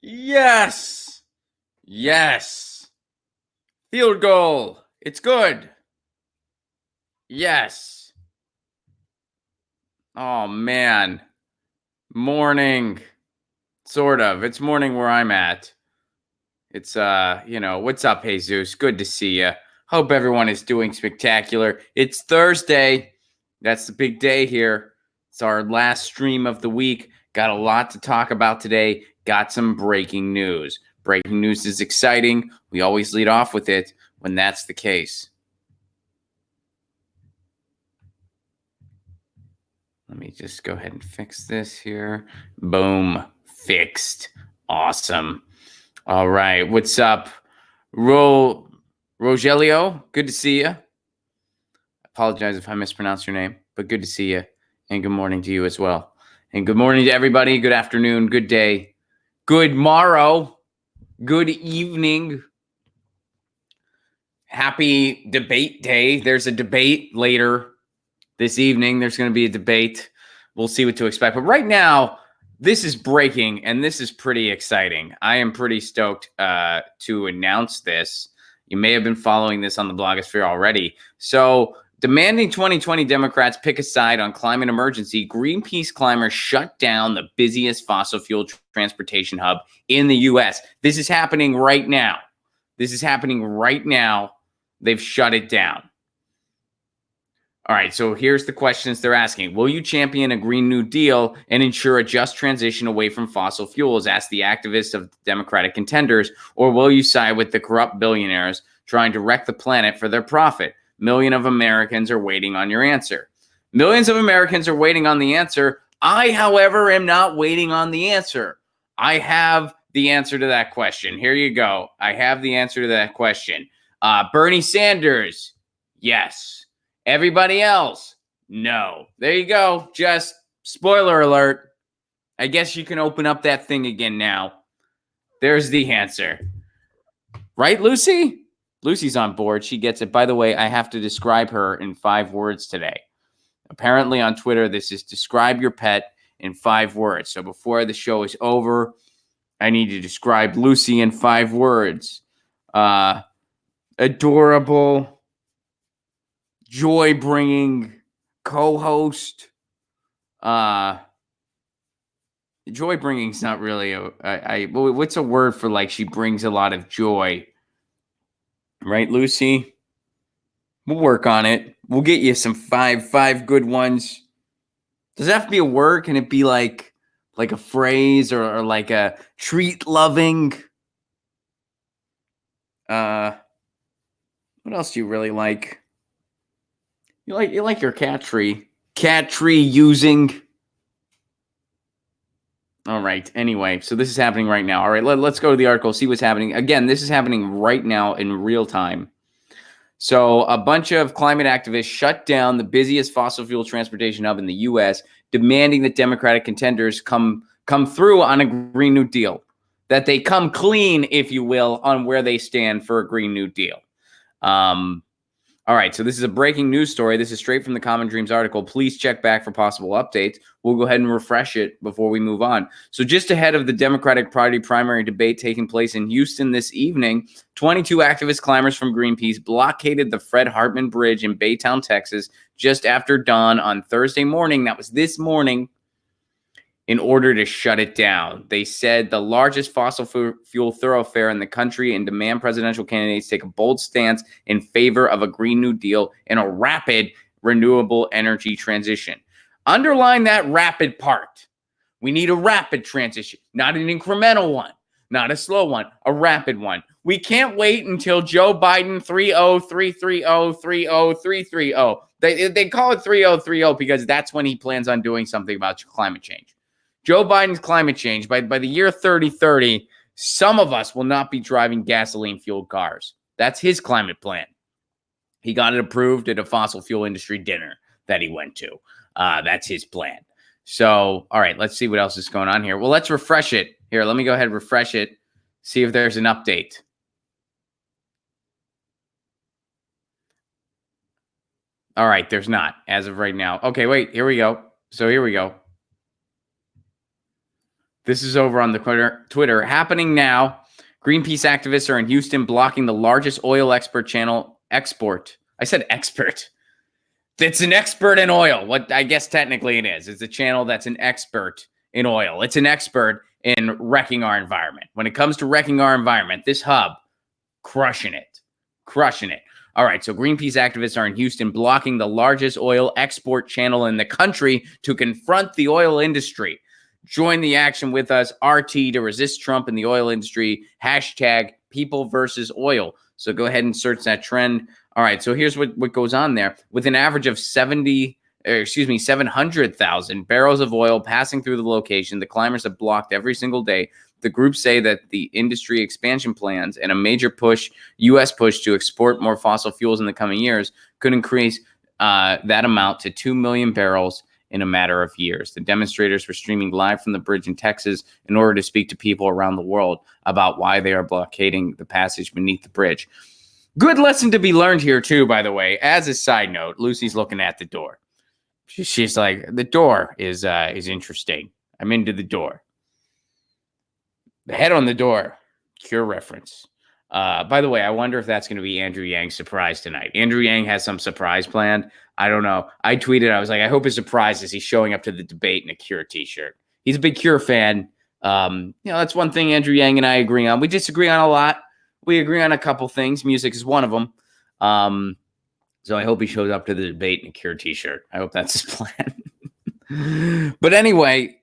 Yes. Yes. Field goal. It's good. Yes. Oh, man. Morning. Sort of. It's morning where I'm at. It's, what's up, Jesus? Good to see you. Hope everyone is doing spectacular. It's Thursday. That's the big day here. It's our last stream of the week. Got a lot to talk about today. Got some breaking news. Breaking news is exciting. We always lead off with it when that's the case. Let me just go ahead and fix this here. Boom. Fixed. Awesome. All right. What's up? Rogelio, good to see you. Apologize if I mispronounced your name, but good to see you. And good morning to you as well. And good morning to everybody. Good afternoon. Good day. Good morrow. Good evening. Happy debate day. There's a debate later this evening. There's going to be a debate. We'll see what to expect. But right now, this is breaking, and this is pretty exciting. I am pretty stoked to announce this. You may have been following this on the blogosphere already. So, demanding 2020 Democrats pick a side on climate emergency, Greenpeace climbers shut down the busiest fossil fuel transportation hub in the U.S. This is happening right now. They've shut it down. All right, so here's the questions they're asking. Will you champion a Green New Deal and ensure a just transition away from fossil fuels, asked the activists of the Democratic contenders, or will you side with the corrupt billionaires trying to wreck the planet for their profit? Millions of Americans are waiting on your answer. Millions of Americans are waiting on the answer. I, however, am not waiting on the answer. I have the answer to that question. Here you go. I have the answer to that question. Bernie Sanders, yes. Everybody else, no. There you go. Just spoiler alert. I guess you can open up that thing again now. There's the answer. Right, Lucy? Lucy's on board. She gets it. By the way, I have to describe her in 5 words today. Apparently on Twitter, this is describe your pet in 5 words. So before the show is over, I need to describe Lucy in 5 words. Adorable, joy-bringing co-host. Joy-bringing is not really what's a word for like she brings a lot of joy, right, Lucy? We'll work on it. We'll get you some five good ones. Does it have to be a word? Can it be like a phrase or like a treat-loving? What else do you really like? You like your cat tree using. All right. Anyway, so this is happening right now. All right, let's go to the article, see what's happening. Again, this is happening right now in real time. So a bunch of climate activists shut down the busiest fossil fuel transportation hub in the U.S., demanding that Democratic contenders come through on a Green New Deal, that they come clean, if you will, on where they stand for a Green New Deal. All right, so this is a breaking news story. This is straight from the Common Dreams article. Please check back for possible updates. We'll go ahead and refresh it before we move on. So just ahead of the Democratic Party primary debate taking place in Houston this evening, 22 activist climbers from Greenpeace blockaded the Fred Hartman Bridge in Baytown, Texas, just after dawn on Thursday morning. That was this morning. In order to shut it down. They said the largest fossil fuel thoroughfare in the country and demand presidential candidates take a bold stance in favor of a Green New Deal and a rapid renewable energy transition. Underline that rapid part. We need a rapid transition, not an incremental one, not a slow one, a rapid one. We can't wait until Joe Biden 30330 They call it 3030 because that's when he plans on doing something about climate change. Joe Biden's climate change, by the year 3030, some of us will not be driving gasoline-fueled cars. That's his climate plan. He got it approved at a fossil fuel industry dinner that he went to. That's his plan. So, all right, let's see what else is going on here. Well, let's refresh it. Here, let me go ahead and refresh it, see if there's an update. All right, there's not as of right now. Okay, wait, here we go. So here we go. This is over on the Twitter. Happening now. Greenpeace activists are in Houston blocking the largest oil export channel. Export. I said expert. It's an expert in oil. What I guess technically it is. It's a channel that's an expert in oil. It's an expert in wrecking our environment. When it comes to wrecking our environment, this hub, crushing it. Crushing it. All right, so Greenpeace activists are in Houston blocking the largest oil export channel in the country to confront the oil industry. Join the action with us, RT, to resist Trump and the oil industry. Hashtag people versus oil. So go ahead and search that trend. All right, so here's what goes on there. With an average of 700,000 barrels of oil passing through the location, the climbers have blocked every single day. The group say that the industry expansion plans and a major U.S. push to export more fossil fuels in the coming years could increase that amount to 2 million barrels in a matter of years. The demonstrators were streaming live from the bridge in Texas in order to speak to people around the world about why they are blockading the passage beneath the bridge. Good lesson to be learned here, too, by the way. As a side note, Lucy's looking at the door. She's like, the door is interesting. I'm into the door. The head on the door. Cure reference. By the way, I wonder if that's going to be Andrew Yang's surprise tonight. Andrew Yang has some surprise planned. I don't know. I tweeted, I was like, I hope his surprise is he's showing up to the debate in a Cure t-shirt. He's a big Cure fan. That's one thing Andrew Yang and I agree on. We disagree on a lot. We agree on a couple things. Music is one of them. So I hope he shows up to the debate in a Cure t-shirt. I hope that's his plan. But anyway,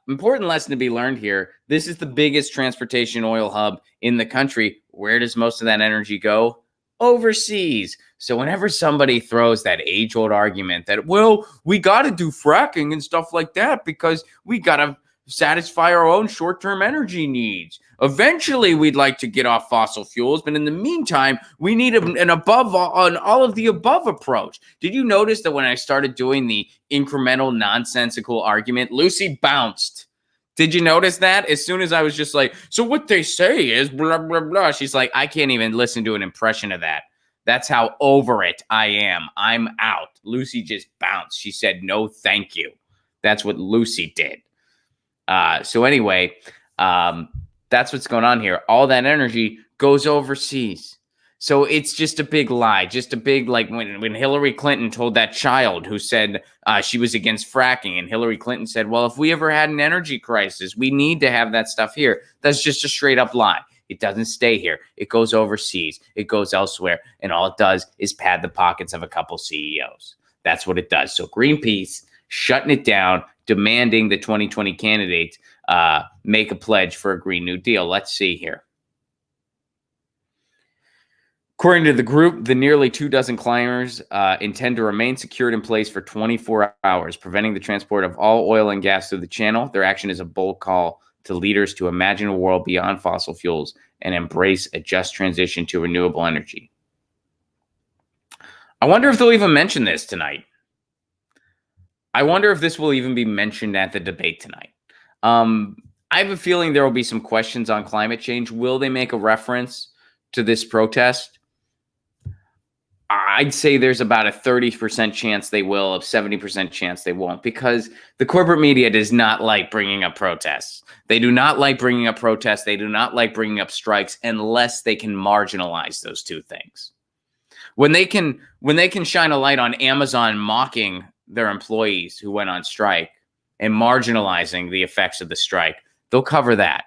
important lesson to be learned here. This is the biggest transportation oil hub in the country. Where does most of that energy go? Overseas. So whenever somebody throws that age-old argument that, well, we got to do fracking and stuff like that because we got to satisfy our own short-term energy needs. Eventually, we'd like to get off fossil fuels, but in the meantime, we need an above on all of the above approach. Did you notice that when I started doing the incremental nonsensical argument, Lucy bounced? Did you notice that? As soon as I was just like, so what they say is blah, blah, blah. She's like, I can't even listen to an impression of that. That's how over it I am. I'm out. Lucy just bounced. She said, no, thank you. That's what Lucy did. So anyway, that's what's going on here. All that energy goes overseas. So it's just a big lie, just a big, like when Hillary Clinton told that child who said she was against fracking, and Hillary Clinton said, well, if we ever had an energy crisis, we need to have that stuff here. That's just a straight up lie. It doesn't stay here. It goes overseas. It goes elsewhere. And all it does is pad the pockets of a couple CEOs. That's what it does. So Greenpeace shutting it down, demanding the 2020 candidates make a pledge for a Green New Deal. Let's see here. According to the group, the nearly 24 climbers intend to remain secured in place for 24 hours, preventing the transport of all oil and gas through the channel. Their action is a bold call to leaders to imagine a world beyond fossil fuels and embrace a just transition to renewable energy. I wonder if they'll even mention this tonight. I wonder if this will even be mentioned at the debate tonight. I have a feeling there will be some questions on climate change. Will they make a reference to this protest? I'd say there's about a 30% chance they will, a 70% chance they won't, because the corporate media does not like bringing up protests. They do not like bringing up protests. They do not like bringing up strikes unless they can marginalize those two things. When they can shine a light on Amazon mocking their employees who went on strike and marginalizing the effects of the strike, they'll cover that.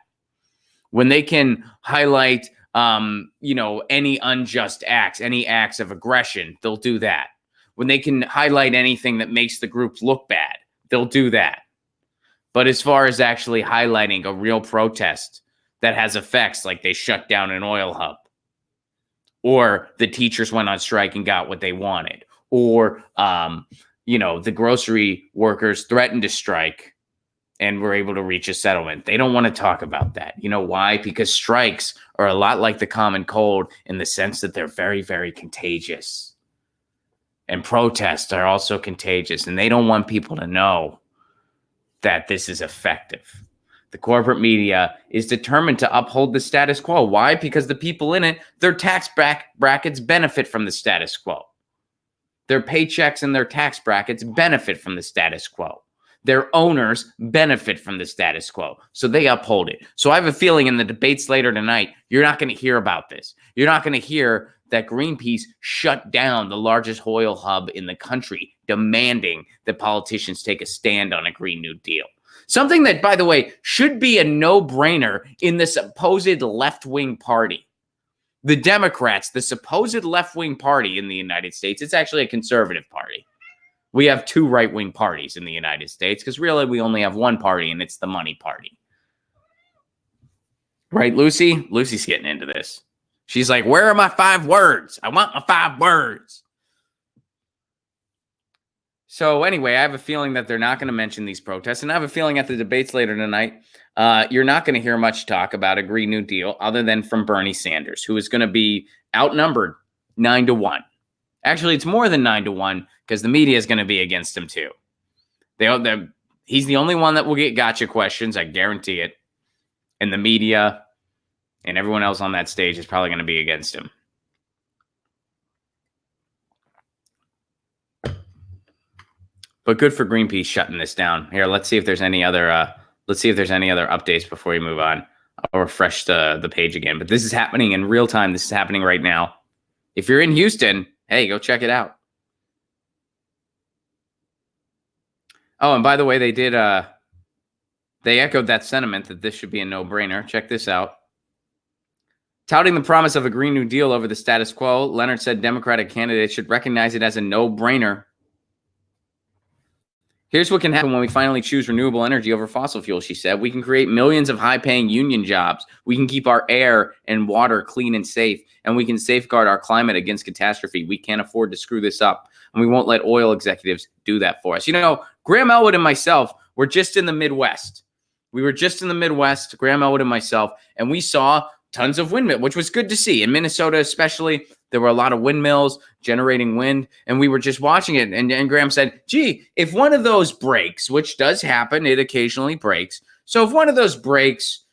When they can highlight any unjust acts, any acts of aggression, they'll do that. When they can highlight anything that makes the group look bad, they'll do that. But as far as actually highlighting a real protest that has effects, like they shut down an oil hub, or the teachers went on strike and got what they wanted, or, the grocery workers threatened to strike and were able to reach a settlement. They don't want to talk about that. You know why? Because strikes are a lot like the common cold in the sense that they're very, very contagious. And protests are also contagious, and they don't want people to know that this is effective. The corporate media is determined to uphold the status quo. Why? Because the people in it, their tax brackets benefit from the status quo. Their paychecks and their tax brackets benefit from the status quo. Their owners benefit from the status quo, so they uphold it. So I have a feeling in the debates later tonight, you're not going to hear about this. You're not going to hear that Greenpeace shut down the largest oil hub in the country, demanding that politicians take a stand on a Green New Deal. Something that, by the way, should be a no-brainer in the supposed left-wing party. The Democrats, the supposed left-wing party in the United States, it's actually a conservative party. We have two right-wing parties in the United States because really we only have one party, and it's the money party. Right, Lucy? Lucy's getting into this. She's like, where are my 5 words? I want my 5 words. So anyway, I have a feeling that they're not going to mention these protests, and I have a feeling at the debates later tonight, you're not going to hear much talk about a Green New Deal other than from Bernie Sanders, who is going to be outnumbered 9-1. Actually, it's more than 9-1 because the media is going to be against him too. He's the only one that will get gotcha questions, I guarantee it. And the media and everyone else on that stage is probably going to be against him. But good for Greenpeace shutting this down. Here, let's see if there's any other updates before we move on. I'll refresh the page again. But this is happening in real time. This is happening right now. If you're in Houston, hey, go check it out. Oh, and by the way, they echoed that sentiment that this should be a no-brainer. Check this out. Touting the promise of a Green New Deal over the status quo, Leonard said Democratic candidates should recognize it as a no-brainer. Here's what can happen when we finally choose renewable energy over fossil fuels, she said. We can create millions of high-paying union jobs. We can keep our air and water clean and safe, and we can safeguard our climate against catastrophe. We can't afford to screw this up, and we won't let oil executives do that for us. You know, Graham Elwood and myself were just in the Midwest. We were just in the Midwest, Graham Elwood and myself, and we saw tons of windmill, which was good to see. In Minnesota especially, there were a lot of windmills generating wind, and we were just watching it. And Graham said, gee, if one of those breaks, which does happen, it occasionally breaks. So if one of those breaks,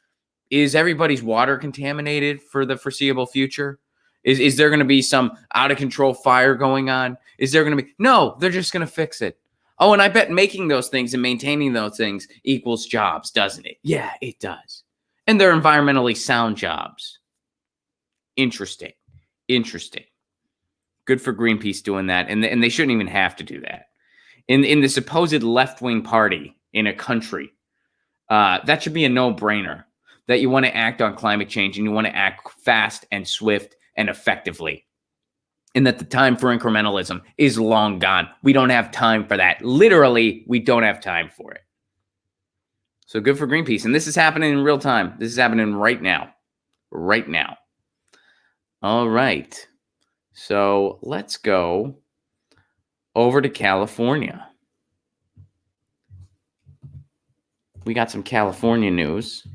is everybody's water contaminated for the foreseeable future? Is there going to be some out-of-control fire going on? Is there going to be? No, they're just going to fix it. Oh, and I bet making those things and maintaining those things equals jobs, doesn't it? Yeah, it does. And they're environmentally sound jobs. Interesting. Good for Greenpeace doing that. And they shouldn't even have to do that. In the supposed left-wing party in a country, that should be a no-brainer. That you want to act on climate change and you want to act fast and swift and effectively. And that the time for incrementalism is long gone. We don't have time for that. Literally, we don't have time for it. So good for Greenpeace. And this is happening in real time. This is happening right now. Right now. All right. So let's go over to California. We got some California news.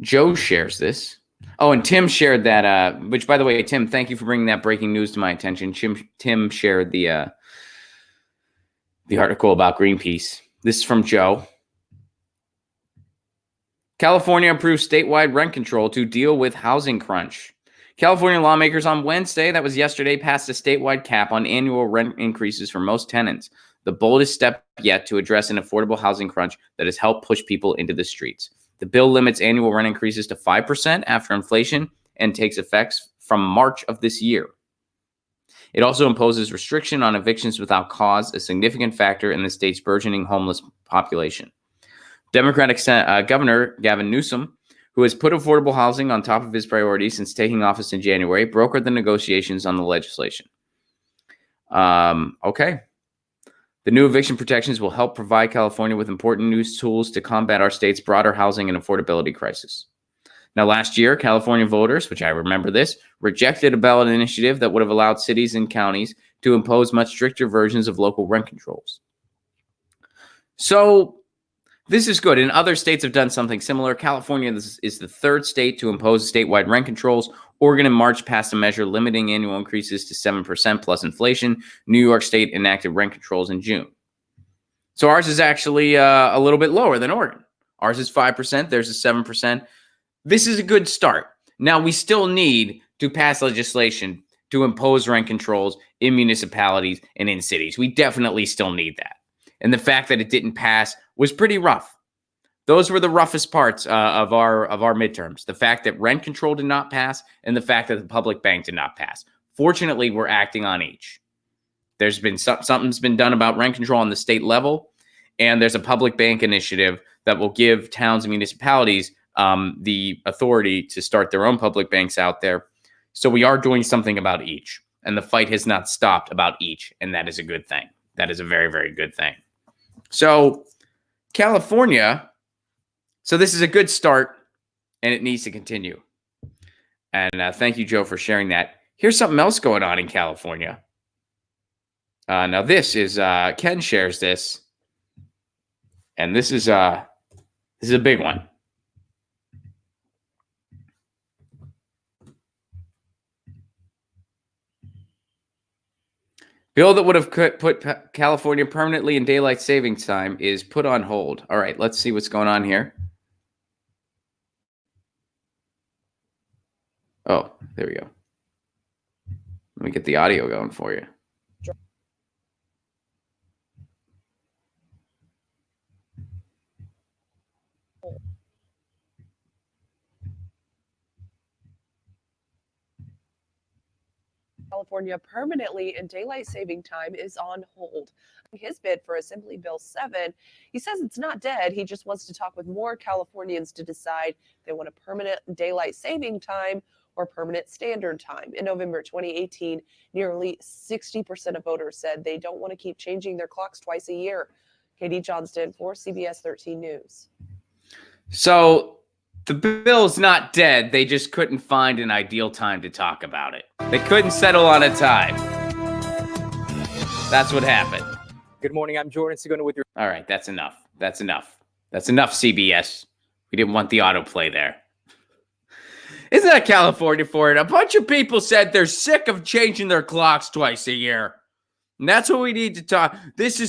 Joe shares this. Oh, and Tim shared that, which, by the way, Tim, thank you for bringing that breaking news to my attention. Tim shared the article about Greenpeace. This is from Joe. California approves statewide rent control to deal with housing crunch. California lawmakers on Wednesday, that was yesterday, passed a statewide cap on annual rent increases for most tenants, the boldest step yet to address an affordable housing crunch that has helped push people into the streets. The bill limits annual rent increases to 5% after inflation and takes effect from March of this year. It also imposes restriction on evictions without cause, a significant factor in the state's burgeoning homeless population. Democratic Governor Gavin Newsom, who has put affordable housing on top of his priorities since taking office in January, brokered the negotiations on the legislation. Okay. The new eviction protections will help provide California with important new tools to combat our state's broader housing and affordability crisis. Now, last year, California voters, which I remember this, rejected a ballot initiative that would have allowed cities and counties to impose much stricter versions of local rent controls. So this is good. And other states have done something similar. California is the third state to impose statewide rent controls. Oregon in March passed a measure limiting annual increases to 7% plus inflation. New York State enacted rent controls in June. So ours is actually a little bit lower than Oregon. Ours is 5%. Theirs is 7%. This is a good start. Now, we still need to pass legislation to impose rent controls in municipalities and in cities. We definitely still need that. And the fact that it didn't pass was pretty rough. Those were the roughest parts of our midterms. The fact that rent control did not pass and the fact that the public bank did not pass. Fortunately, we're acting on each. There's been something's been done about rent control on the state level, and there's a public bank initiative that will give towns and municipalities the authority to start their own public banks out there. So we are doing something about each, and the fight has not stopped about each, and that is a good thing. That is a very, very good thing. So California, so this is a good start, and it needs to continue. And thank you, Joe, for sharing that. Here's something else going on in California. Now this is Ken shares this, and this is a big one. Bill that would have put California permanently in daylight savings time is put on hold. All right, let's see what's going on here. Oh, there we go. Let me get the audio going for you. California permanently in daylight saving time is on hold. His bid for Assembly Bill 7, he says it's not dead. He just wants to talk with more Californians to decide if they want a permanent daylight saving time or permanent standard time. In November 2018, nearly 60% of voters said they don't want to keep changing their clocks twice a year. Katie Johnston for CBS 13 News. So the bill's not dead. They just couldn't find an ideal time to talk about it. They couldn't settle on a time. That's what happened. Good morning. I'm Jordan Segundo with your. All right, that's enough. That's enough. That's enough, CBS. We didn't want the autoplay there. Isn't that California for it? A bunch of people said they're sick of changing their clocks twice a year. And that's what we need to talk.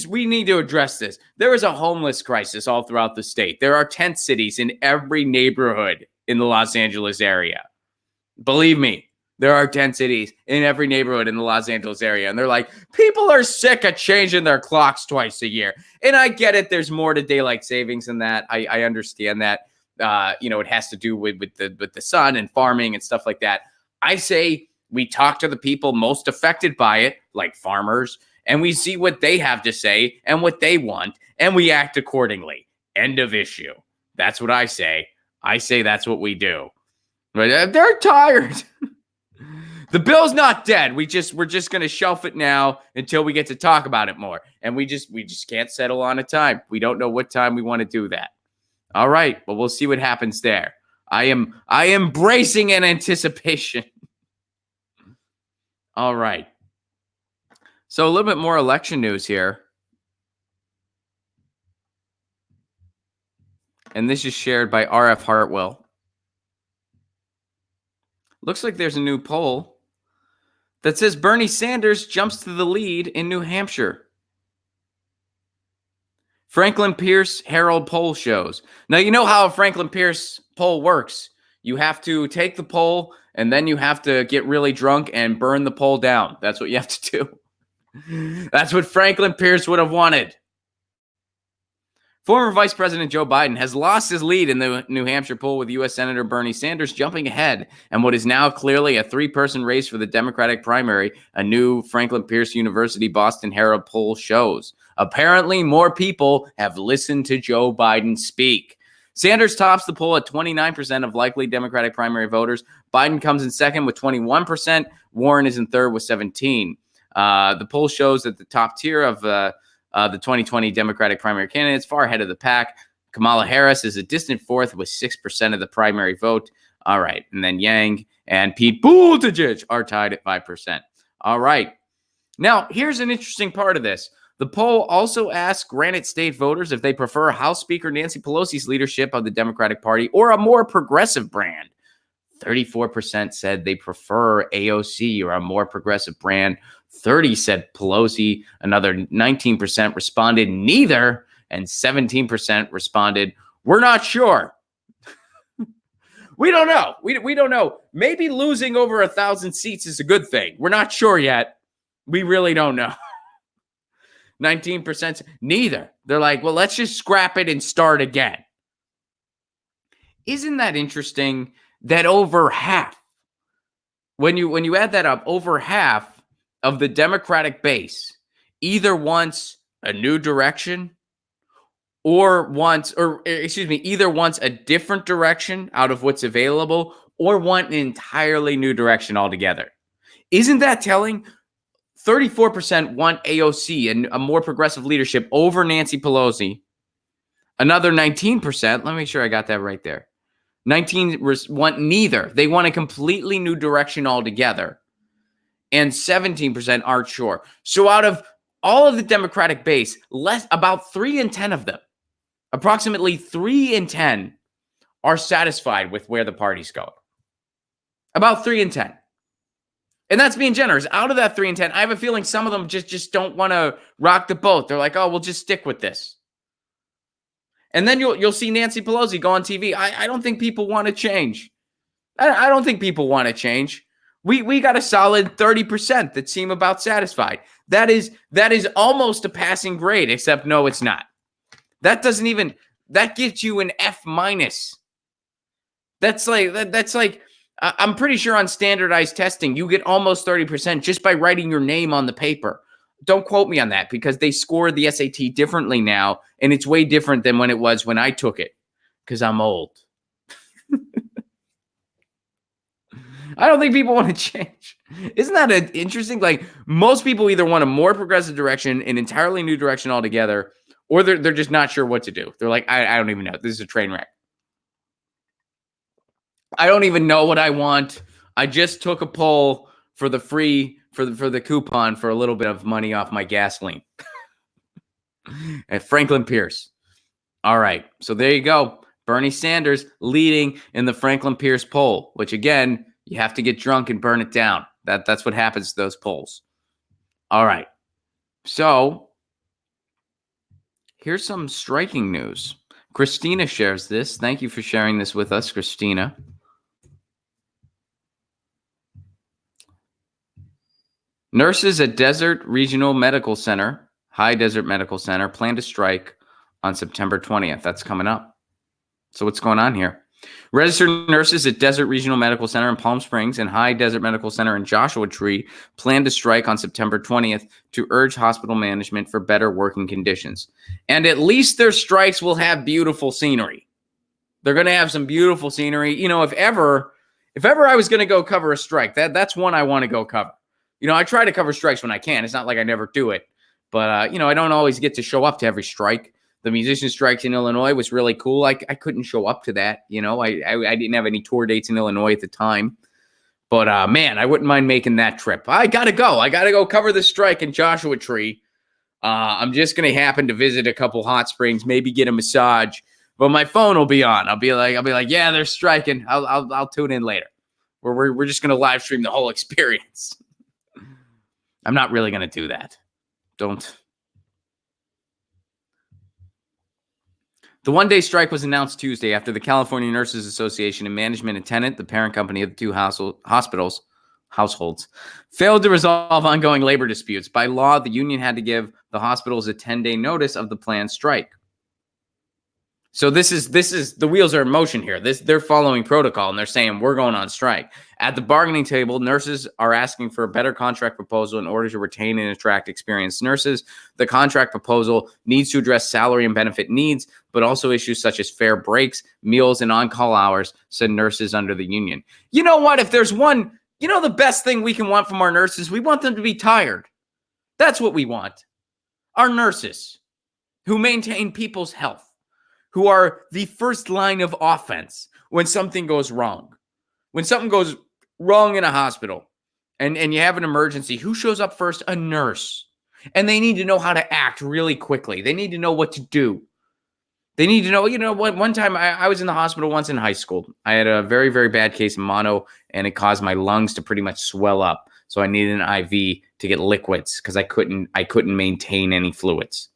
We need to address this. There is a homeless crisis all throughout the state. There are tent cities in every neighborhood in the Los Angeles area. Believe me, there are tent cities in every neighborhood in the Los Angeles area. And they're like, people are sick of changing their clocks twice a year. And I get it. There's more to daylight savings than that. I understand that. It has to do with the sun and farming and stuff like that. I say we talk to the people most affected by it, like farmers, and we see what they have to say and what they want, and we act accordingly. End of issue. That's what I say. I say that's what we do. But they're tired. The bill's not dead. We're just going to shelf it now until we get to talk about it more. And we just can't settle on a time. We don't know what time we want to do that. All right, well, we'll see what happens there. I am bracing in anticipation. All right. So a little bit more election news here. And this is shared by RF Hartwell. Looks like there's a new poll that says Bernie Sanders jumps to the lead in New Hampshire. Franklin Pierce Herald poll shows. Now, you know how a Franklin Pierce poll works. You have to take the poll, and then you have to get really drunk and burn the poll down. That's what you have to do. That's what Franklin Pierce would have wanted. Former Vice President Joe Biden has lost his lead in the New Hampshire poll, with U.S. Senator Bernie Sanders jumping ahead and what is now clearly a three-person race for the Democratic primary, a new Franklin Pierce University Boston Herald poll shows. Apparently, more people have listened to Joe Biden speak. Sanders tops the poll at 29% of likely Democratic primary voters. Biden comes in second with 21%. Warren is in third with 17%. The poll shows that the top tier of the 2020 Democratic primary candidates far ahead of the pack. Kamala Harris is a distant fourth with 6% of the primary vote. All right. And then Yang and Pete Buttigieg are tied at 5%. All right. Now, here's an interesting part of this. The poll also asked Granite State voters if they prefer House Speaker Nancy Pelosi's leadership of the Democratic Party or a more progressive brand. 34% said they prefer AOC or a more progressive brand. 30% said Pelosi. Another 19% responded neither, and 17% responded, we're not sure. We don't know. We don't know. Maybe losing over 1,000 seats is a good thing. We're not sure yet. We really don't know. 19%. Neither. They're like, well, let's just scrap it and start again. Isn't that interesting that over half, when you add that up, over half of the Democratic base either wants a new direction either wants a different direction out of what's available or want an entirely new direction altogether. Isn't that telling? 34% want AOC and a more progressive leadership over Nancy Pelosi. Another 19%, let me make sure I got that right there. 19 want neither. They want a completely new direction altogether. And 17% aren't sure. So out of all of the Democratic base, about 3 in 10 of them, approximately 3 in 10 are satisfied with where the party's going. About 3 in 10. And that's being generous. Out of that 3 in 10, I have a feeling some of them just don't want to rock the boat. They're like, oh, we'll just stick with this. And then you'll see Nancy Pelosi go on TV. I don't think people want to change. I don't think people want to change. We got a solid 30% that seem about satisfied. That is almost a passing grade, except no, it's not. That gives you an F minus. That's like I'm pretty sure on standardized testing, you get almost 30% just by writing your name on the paper. Don't quote me on that because they score the SAT differently now, and it's way different than when it was when I took it because I'm old. I don't think people want to change. Isn't that interesting? Like, most people either want a more progressive direction, an entirely new direction altogether, or they're just not sure what to do. They're like, I don't even know. This is a train wreck. I don't even know what I want. I just took a poll for the the coupon for a little bit of money off my gasoline. At Franklin Pierce. All right. So there you go. Bernie Sanders leading in the Franklin Pierce poll, which again, you have to get drunk and burn it down. That's what happens to those polls. All right. So here's some striking news. Christina shares this. Thank you for sharing this with us, Christina. Nurses at Desert Regional Medical Center, High Desert Medical Center, plan to strike on September 20th. That's coming up. So what's going on here? Registered nurses at Desert Regional Medical Center in Palm Springs and High Desert Medical Center in Joshua Tree plan to strike on September 20th to urge hospital management for better working conditions. And at least their strikes will have beautiful scenery. They're going to have some beautiful scenery. You know, if ever I was going to go cover a strike, that's one I want to go cover. You know, I try to cover strikes when I can. It's not like I never do it. But, I don't always get to show up to every strike. The musician strikes in Illinois was really cool. I couldn't show up to that. You know, I didn't have any tour dates in Illinois at the time. But, man, I wouldn't mind making that trip. I got to go. I got to go cover the strike in Joshua Tree. I'm just going to happen to visit a couple hot springs, maybe get a massage. But my phone will be on. I'll be like, yeah, they're striking. I'll tune in later. We're just going to live stream the whole experience. I'm not really going to do that. Don't. The one-day strike was announced Tuesday after the California Nurses Association and management and tenant, the parent company of the two households, failed to resolve ongoing labor disputes. By law, the union had to give the hospitals a 10-day notice of the planned strike. So this is the wheels are in motion here. They're following protocol and they're saying we're going on strike. At the bargaining table, nurses are asking for a better contract proposal in order to retain and attract experienced nurses. The contract proposal needs to address salary and benefit needs, but also issues such as fair breaks, meals, and on-call hours, said nurses under the union. You know what? If there's one, the best thing we can want from our nurses, we want them to be tired. That's what we want. Our nurses who maintain people's health, who are the first line of offense when something goes wrong. When something goes wrong in a hospital and you have an emergency, who shows up first? A nurse. And they need to know how to act really quickly. They need to know what to do. They need to know, what? One time I was in the hospital once in high school. I had a very, very bad case of mono, and it caused my lungs to pretty much swell up. So I needed an IV to get liquids because I couldn't maintain any fluids.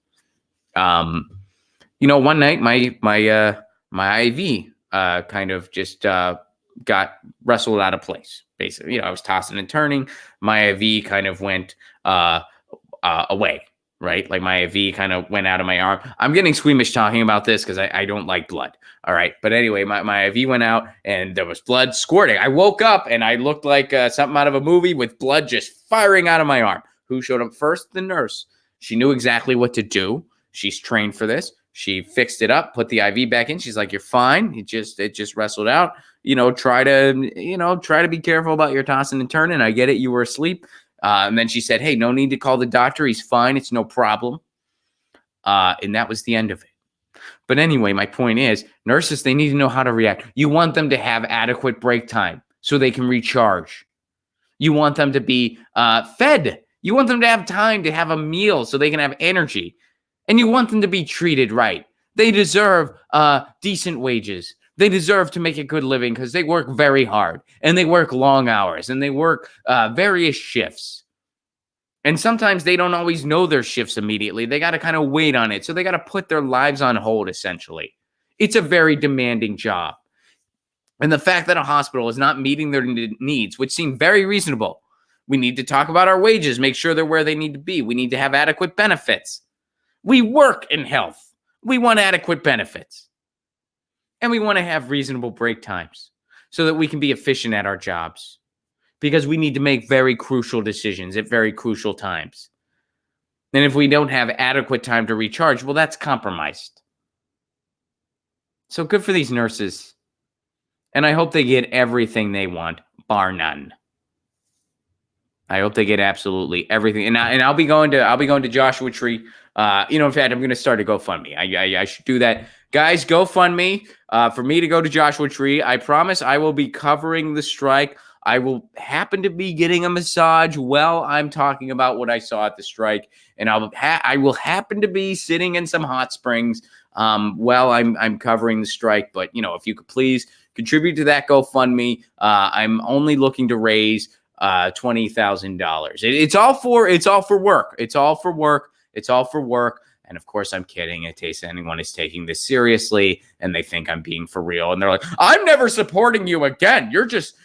One night my IV kind of just got wrestled out of place. Basically, I was tossing and turning. My IV kind of went away, right? Like my IV kind of went out of my arm. I'm getting squeamish talking about this because I don't like blood. All right. But anyway, my IV went out and there was blood squirting. I woke up and I looked like something out of a movie with blood just firing out of my arm. Who showed up first? The nurse. She knew exactly what to do. She's trained for this. She fixed it up, put the IV back in. She's like, "You're fine. It just wrestled out. Try to be careful about your tossing and turning. I get it. You were asleep." And then she said, "Hey, no need to call the doctor. He's fine. It's no problem." And that was the end of it. But anyway, my point is, nurses, they need to know how to react. You want them to have adequate break time so they can recharge. You want them to be fed. You want them to have time to have a meal so they can have energy. And you want them to be treated right. They deserve decent wages. They deserve to make a good living because they work very hard and they work long hours and they work various shifts. And sometimes they don't always know their shifts immediately. They got to kind of wait on it. So they got to put their lives on hold, essentially. It's a very demanding job. And the fact that a hospital is not meeting their needs, which seem very reasonable, we need to talk about our wages, make sure they're where they need to be. We need to have adequate benefits. We work in health. We want adequate benefits. And we want to have reasonable break times so that we can be efficient at our jobs because we need to make very crucial decisions at very crucial times. And if we don't have adequate time to recharge, well, that's compromised. So good for these nurses. And I hope they get everything they want, bar none. I hope they get absolutely everything. And I'll be going to Joshua Tree. In fact, I'm going to start a GoFundMe. I should do that. Guys, GoFundMe for me to go to Joshua Tree. I promise I will be covering the strike. I will happen to be getting a massage while I'm talking about what I saw at the strike. And I will happen to be sitting in some hot springs while I'm covering the strike. But, if you could please contribute to that GoFundMe. I'm only looking to raise $20,000. It's all for work. It's all for work. And of course, I'm kidding in case anyone is taking this seriously and they think I'm being for real. And they're like, "I'm never supporting you again. You're just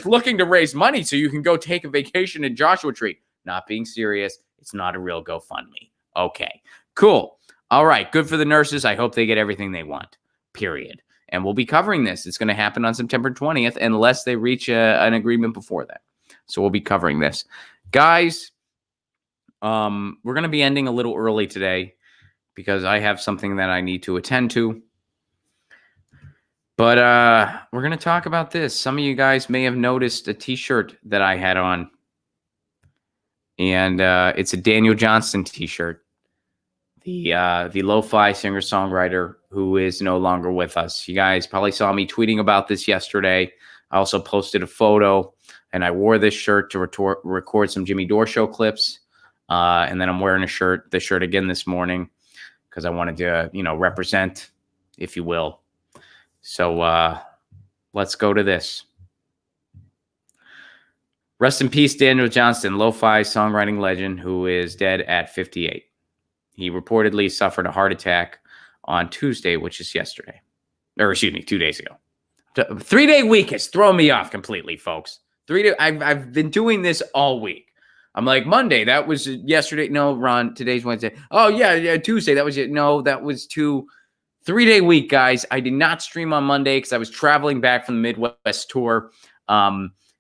looking to raise money so you can go take a vacation in Joshua Tree." Not being serious. It's not a real GoFundMe. Okay, cool. All right. Good for the nurses. I hope they get everything they want, period. And we'll be covering this. It's going to happen on September 20th unless they reach an agreement before that. So we'll be covering this. Guys, we're going to be ending a little early today because I have something that I need to attend to. But we're going to talk about this. Some of you guys may have noticed a T-shirt that I had on. And it's a Daniel Johnston T-shirt. The lo-fi singer-songwriter who is no longer with us. You guys probably saw me tweeting about this yesterday. I also posted a photo, and I wore this shirt to record some Jimmy Dore Show clips. And then I'm wearing the shirt again this morning because I wanted to, represent, if you will. So let's go to this. Rest in peace, Daniel Johnston, lo-fi songwriting legend who is dead at 58. He reportedly suffered a heart attack on Tuesday, which is yesterday. Or excuse me, 2 days ago. 3-day week has thrown me off completely, folks. I've been doing this all week. I'm like, Monday, that was yesterday. No, Ron, today's Wednesday. Oh, yeah, Tuesday, that was it. No, that was 3-day week, guys. I did not stream on Monday because I was traveling back from the Midwest tour.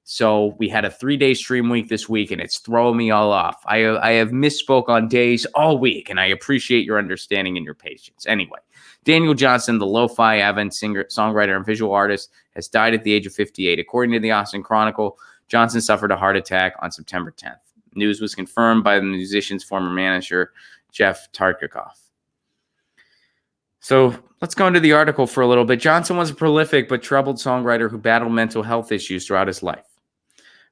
So we had a 3-day stream week this week, and it's throwing me all off. I have misspoke on days all week, and I appreciate your understanding and your patience. Anyway, Daniel Johnston, the lo-fi avant singer, songwriter, and visual artist, has died at the age of 58. According to the Austin Chronicle, Johnston suffered a heart attack on September 10th. News was confirmed by the musician's former manager, Jeff Tartikoff. So let's go into the article for a little bit. Johnston was a prolific but troubled songwriter who battled mental health issues throughout his life.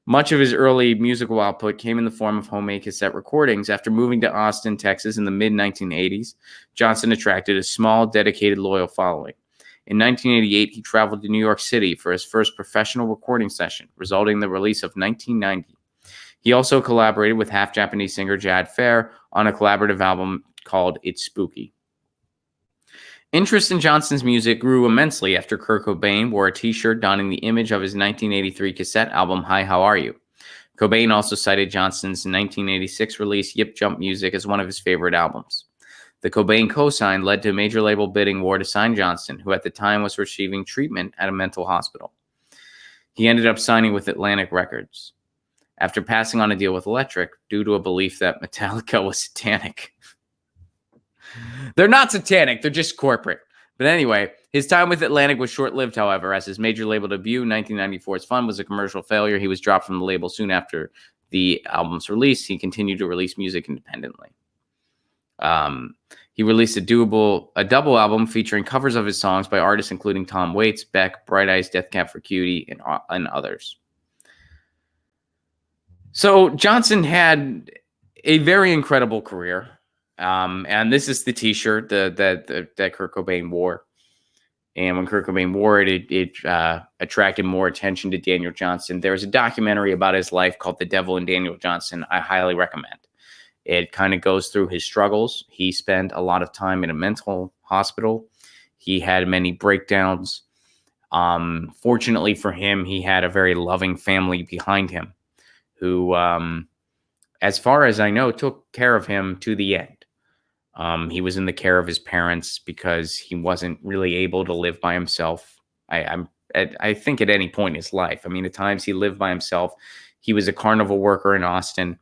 Much of his early musical output came in the form of homemade cassette recordings. After moving to Austin, Texas in the mid-1980s, Johnston attracted a small, dedicated, loyal following. In 1988, he traveled to New York City for his first professional recording session, resulting in the release of 1990. He also collaborated with half-Japanese singer Jad Fair on a collaborative album called It's Spooky. Interest in Johnston's music grew immensely after Kurt Cobain wore a T-shirt donning the image of his 1983 cassette album, Hi, How Are You? Cobain also cited Johnson's 1986 release Yip Jump Music as one of his favorite albums. The Cobain cosign led to a major label bidding war to sign Johnson, who at the time was receiving treatment at a mental hospital. He ended up signing with Atlantic Records after passing on a deal with Electric due to a belief that Metallica was satanic. They're not satanic, they're just corporate. But anyway, his time with Atlantic was short-lived, however, as his major label debut, 1994's Fun, was a commercial failure. He was dropped from the label soon after the album's release. He continued to release music independently. He released a double album featuring covers of his songs by artists including Tom Waits, Beck, Bright Eyes, Death Cab for Cutie, and others. So Johnson had a very incredible career. And this is the T-shirt that Kurt Cobain wore. And when Kurt Cobain wore it, it attracted more attention to Daniel Johnston. There's a documentary about his life called The Devil and Daniel Johnston. I highly recommend. It kind of goes through his struggles. He spent a lot of time in a mental hospital. He had many breakdowns. Fortunately for him, he had a very loving family behind him who, as far as I know, took care of him to the end. He was in the care of his parents because he wasn't really able to live by himself. I think at any point in his life. I mean, at times he lived by himself. He was a carnival worker in Austin,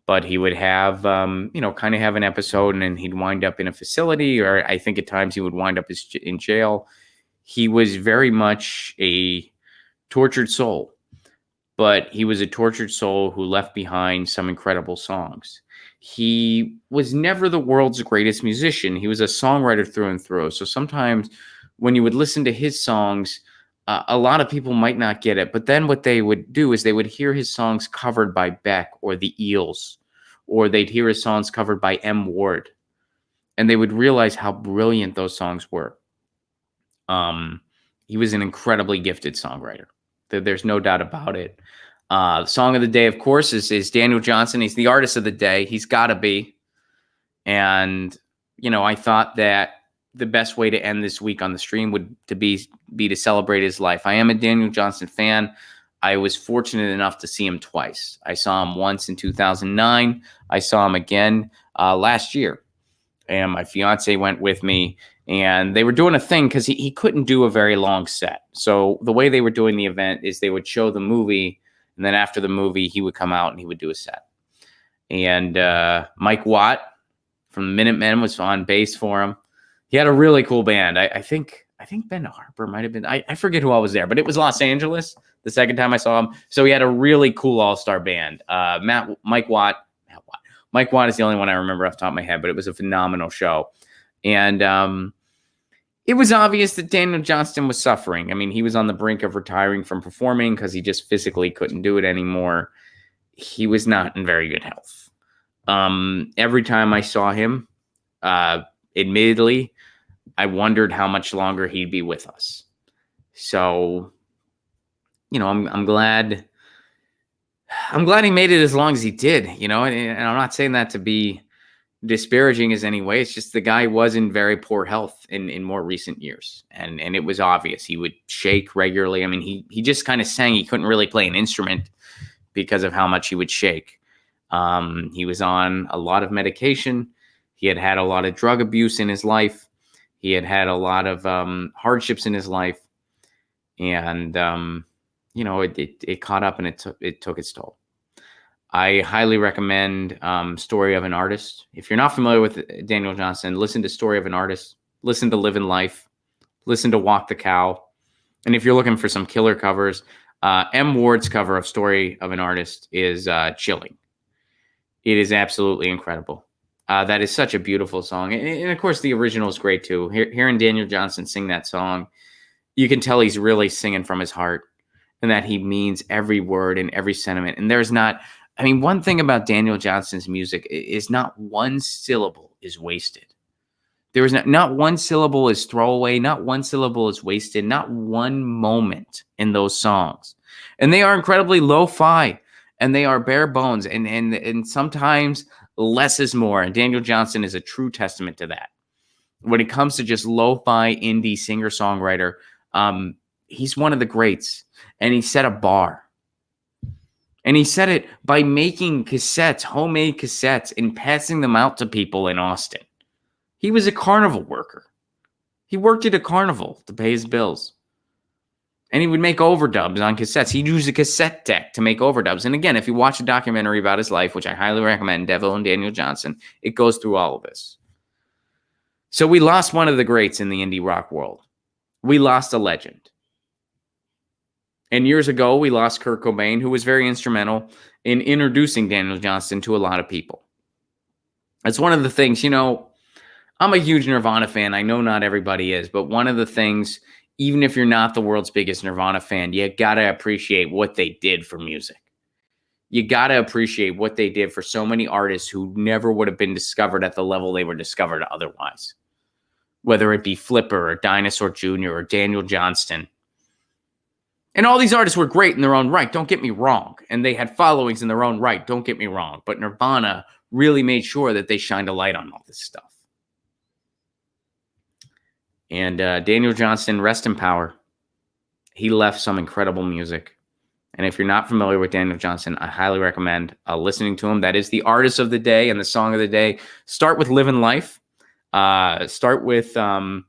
but he would have, kind of have an episode and then he'd wind up in a facility, or I think at times he would wind up in jail. He was very much a tortured soul, but he was a tortured soul who left behind some incredible songs. He was never the world's greatest musician. He was a songwriter through and through. So sometimes when you would listen to his songs, a lot of people might not get it. But then what they would do is they would hear his songs covered by Beck or the Eels, or they'd hear his songs covered by M. Ward, and they would realize how brilliant those songs were. He was an incredibly gifted songwriter. There's no doubt about it. Song of the day, of course, is Daniel Johnston. He's the artist of the day. He's got to be. And, I thought that the best way to end this week on the stream would be to celebrate his life. I am a Daniel Johnston fan. I was fortunate enough to see him twice. I saw him once in 2009. I saw him again last year. And my fiance went with me. And they were doing a thing because he couldn't do a very long set. So the way they were doing the event is they would show the movie, and then after the movie, he would come out and he would do a set. And Mike Watt from the Minutemen was on bass for him. He had a really cool band. I think Ben Harper might have been. I forget who all was there, but it was Los Angeles the second time I saw him. So he had a really cool all-star band. Mike Watt is the only one I remember off the top of my head, but it was a phenomenal show. And it was obvious that Daniel Johnston was suffering. I mean, he was on the brink of retiring from performing because he just physically couldn't do it anymore. He was not in very good health. Every time I saw him, admittedly, I wondered how much longer he'd be with us. So, I'm glad he made it as long as he did, and I'm not saying that to be disparaging as any way. It's just the guy was in very poor health in more recent years. And it was obvious. He would shake regularly. I mean, he just kind of sang. He couldn't really play an instrument because of how much he would shake. He was on a lot of medication. He had had a lot of drug abuse in his life. He had had a lot of hardships in his life. And, it caught up and it took its toll. I highly recommend Story of an Artist. If you're not familiar with Daniel Johnston, listen to Story of an Artist. Listen to Live in Life. Listen to Walk the Cow. And if you're looking for some killer covers, M. Ward's cover of Story of an Artist is chilling. It is absolutely incredible. That is such a beautiful song. And of course, the original is great too. Hearing Daniel Johnston sing that song, you can tell he's really singing from his heart and that he means every word and every sentiment. And there's not... one thing about Daniel Johnston's music is not one syllable is wasted. There is not one syllable is throwaway, not one syllable is wasted, not one moment in those songs. And they are incredibly lo-fi, and they are bare bones, and sometimes less is more. And Daniel Johnston is a true testament to that. When it comes to just lo-fi indie singer-songwriter, he's one of the greats, and he set a bar. And he said it by making cassettes, homemade cassettes, and passing them out to people in Austin. He was a carnival worker. He worked at a carnival to pay his bills. And he would make overdubs on cassettes. He'd use a cassette deck to make overdubs. And again, if you watch a documentary about his life, which I highly recommend, Devil and Daniel Johnston, it goes through all of this. So we lost one of the greats in the indie rock world. We lost a legend. And years ago, we lost Kurt Cobain, who was very instrumental in introducing Daniel Johnston to a lot of people. That's one of the things, I'm a huge Nirvana fan. I know not everybody is, but one of the things, even if you're not the world's biggest Nirvana fan, you got to appreciate what they did for music. You got to appreciate what they did for so many artists who never would have been discovered at the level they were discovered otherwise. Whether it be Flipper or Dinosaur Jr. or Daniel Johnston. And all these artists were great in their own right, don't get me wrong. And they had followings in their own right, don't get me wrong. But Nirvana really made sure that they shined a light on all this stuff. And Daniel Johnston, rest in power. He left some incredible music. And if you're not familiar with Daniel Johnston, I highly recommend listening to him. That is the artist of the day and the song of the day. Start with Livin' Life. Start with True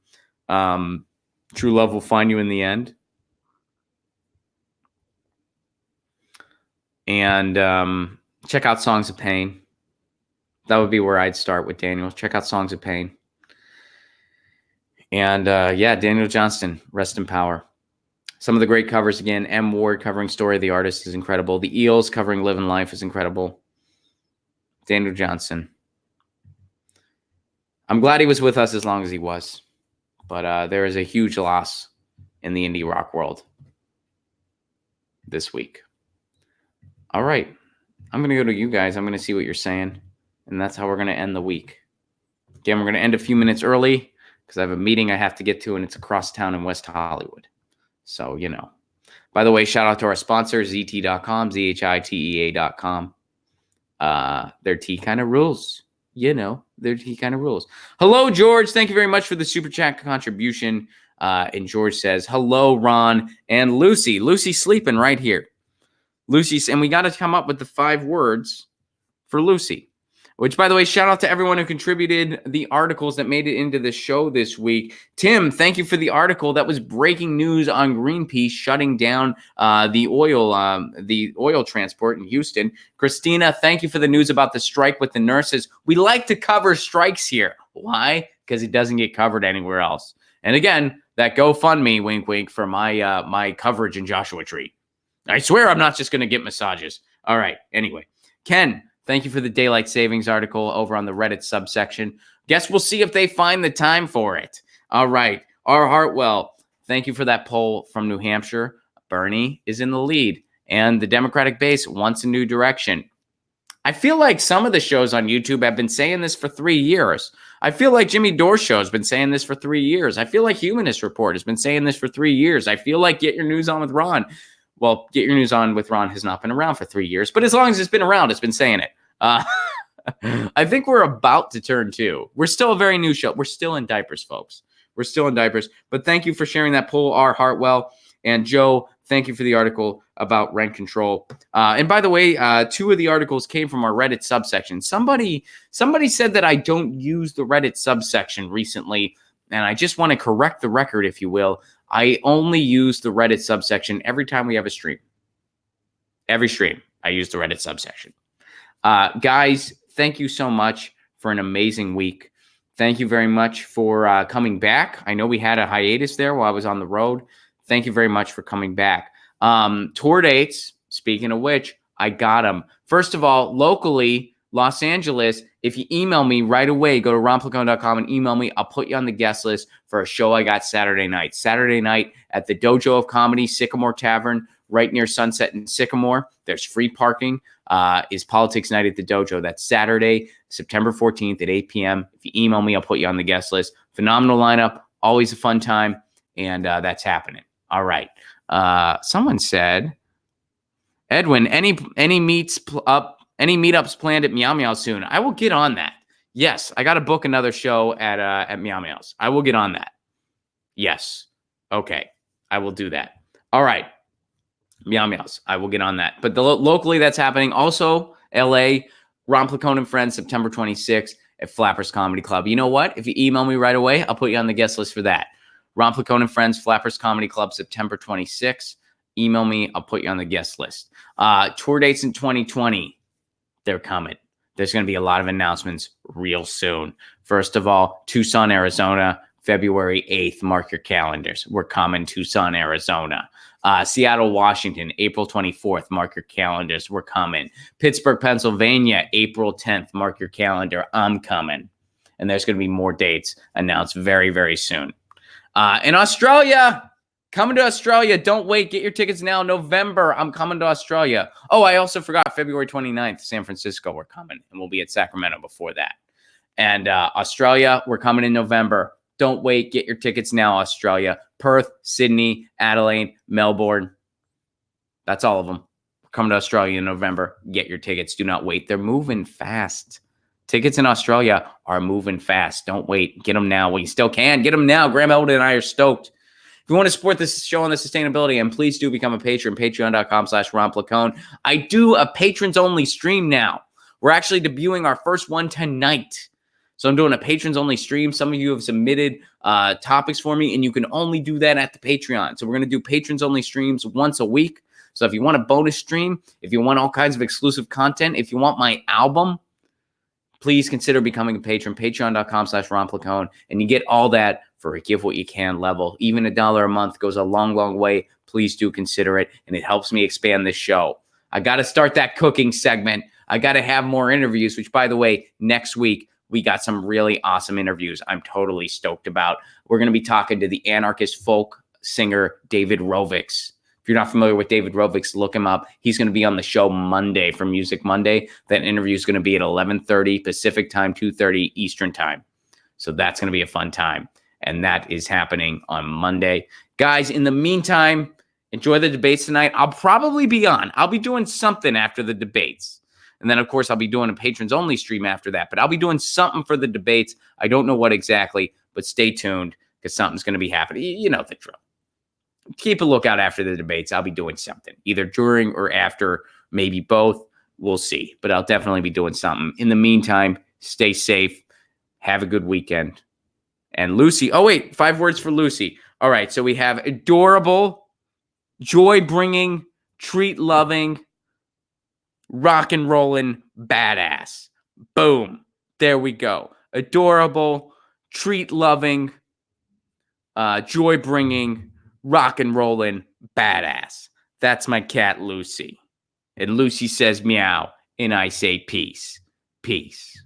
Love Will Find You in the End. And check out Songs of Pain. That would be where I'd start with Daniel. Check out Songs of Pain. And Daniel Johnston, rest in power. Some of the great covers again. M. Ward covering Story of the Artist is incredible. The Eels covering Livin' Life is incredible. Daniel Johnston. I'm glad he was with us as long as he was. But there is a huge loss in the indie rock world this week. All right. I'm going to go to you guys. I'm going to see what you're saying. And that's how we're going to end the week. Again, we're going to end a few minutes early because I have a meeting I have to get to, and it's across town in West Hollywood. So, By the way, shout out to our sponsor, ZT.com, ZHITEA.com. Their tea kind of rules. Their tea kind of rules. Hello, George. Thank you very much for the Super Chat contribution. And George says, hello, Ron and Lucy. Lucy's sleeping right here. Lucy's, and we got to come up with the 5 words for Lucy. Which, by the way, shout out to everyone who contributed the articles that made it into the show this week. Tim, thank you for the article. That was breaking news on Greenpeace shutting down the oil transport in Houston. Christina, thank you for the news about the strike with the nurses. We like to cover strikes here. Why? Because it doesn't get covered anywhere else. And again, that GoFundMe, wink, wink, for my coverage in Joshua Tree. I swear I'm not just going to get massages. All right. Anyway, Ken, thank you for the daylight savings article over on the Reddit subsection. Guess we'll see if they find the time for it. All right. R. Hartwell, thank you for that poll from New Hampshire. Bernie is in the lead, and the Democratic base wants a new direction. I feel like some of the shows on YouTube have been saying this for 3 years. I feel like Jimmy Dore's show has been saying this for 3 years. I feel like Humanist Report has been saying this for 3 years. I feel like Get Your News On With Ron. Well, Get Your News On With Ron has not been around for 3 years, but as long as it's been around, it's been saying it. I think we're about to turn 2. We're still a very new show. We're still in diapers, folks. We're still in diapers. But thank you for sharing that poll, R. Hartwell. And Joe, thank you for the article about rent control. And by the way, 2 of the articles came from our Reddit subsection. Somebody said that I don't use the Reddit subsection recently, and I just want to correct the record, if you will. I only use the Reddit subsection every time we have a stream. Every stream, I use the Reddit subsection. Guys, thank you so much for an amazing week. Thank you very much for coming back. I know we had a hiatus there while I was on the road. Thank you very much for coming back. Tour dates, speaking of which, I got them. First of all, locally, Los Angeles, if you email me right away, go to ronplacone.com and email me. I'll put you on the guest list for a show I got Saturday night. Saturday night at the Dojo of Comedy, Sycamore Tavern, right near Sunset and Sycamore. There's free parking. Is Politics Night at the Dojo. That's Saturday, September 14th at 8 p.m. If you email me, I'll put you on the guest list. Phenomenal lineup. Always a fun time. And that's happening. All right. Someone said, Edwin, any meetups planned at Meow Meow soon? I will get on that. Yes, I got to book another show at Meow Meows. I will get on that. Yes. Okay. I will do that. All right. Meow meows. I will get on that. But locally, that's happening. Also, LA, Ron Placone and Friends, September 26th at Flappers Comedy Club. You know what? If you email me right away, I'll put you on the guest list for that. Ron Placone and Friends, Flappers Comedy Club, September 26th. Email me. I'll put you on the guest list. Tour dates in 2020. They're coming. There's going to be a lot of announcements real soon. First of all, Tucson, Arizona, February 8th. Mark your calendars. We're coming Tucson, Arizona. Seattle, Washington, April 24th. Mark your calendars. We're coming. Pittsburgh, Pennsylvania, April 10th. Mark your calendar. I'm coming. And there's going to be more dates announced very, very soon. In Australia, coming to Australia. Don't wait. Get your tickets now. November, I'm coming to Australia. Oh, I also forgot February 29th, San Francisco, we're coming. And we'll be at Sacramento before that. And Australia, we're coming in November. Don't wait. Get your tickets now, Australia. Perth, Sydney, Adelaide, Melbourne. That's all of them. We're coming to Australia in November. Get your tickets. Do not wait. They're moving fast. Tickets in Australia are moving fast. Don't wait. Get them now. Well, you still can. Get them now. Graham Elwood and I are stoked. If you want to support this show on the sustainability, and please do become a patron, patreon.com/Ron Placone. I do a patrons-only stream now. We're actually debuting our first one tonight. So I'm doing a patrons-only stream. Some of you have submitted topics for me, and you can only do that at the Patreon. So we're going to do patrons-only streams once a week. So if you want a bonus stream, if you want all kinds of exclusive content, if you want my album, please consider becoming a patron, patreon.com/Ron Placone. And you get all that for a give what you can level. Even $1 a month goes a long, long way. Please do consider it. And it helps me expand this show. I got to start that cooking segment. I got to have more interviews, which, by the way, next week, we got some really awesome interviews I'm totally stoked about. We're going to be talking to the anarchist folk singer, David Rovics. If you're not familiar with David Rovics, look him up. He's going to be on the show Monday for Music Monday. That interview is going to be at 11:30 Pacific time, 2:30 Eastern time. So that's going to be a fun time. And that is happening on Monday. Guys, in the meantime, enjoy the debates tonight. I'll probably be on. I'll be doing something after the debates. And then, of course, I'll be doing a patrons-only stream after that. But I'll be doing something for the debates. I don't know what exactly, but stay tuned because something's going to be happening. You know the drill. Keep a lookout after the debates. I'll be doing something, either during or after, maybe both. We'll see. But I'll definitely be doing something. In the meantime, stay safe. Have a good weekend. And Lucy, oh, wait, 5 words for Lucy. All right, so we have adorable, joy-bringing, treat-loving, rock and rollin' badass. Boom. There we go. Adorable, treat-loving, joy-bringing, rock and rollin' badass. That's my cat, Lucy. And Lucy says meow, and I say peace. Peace.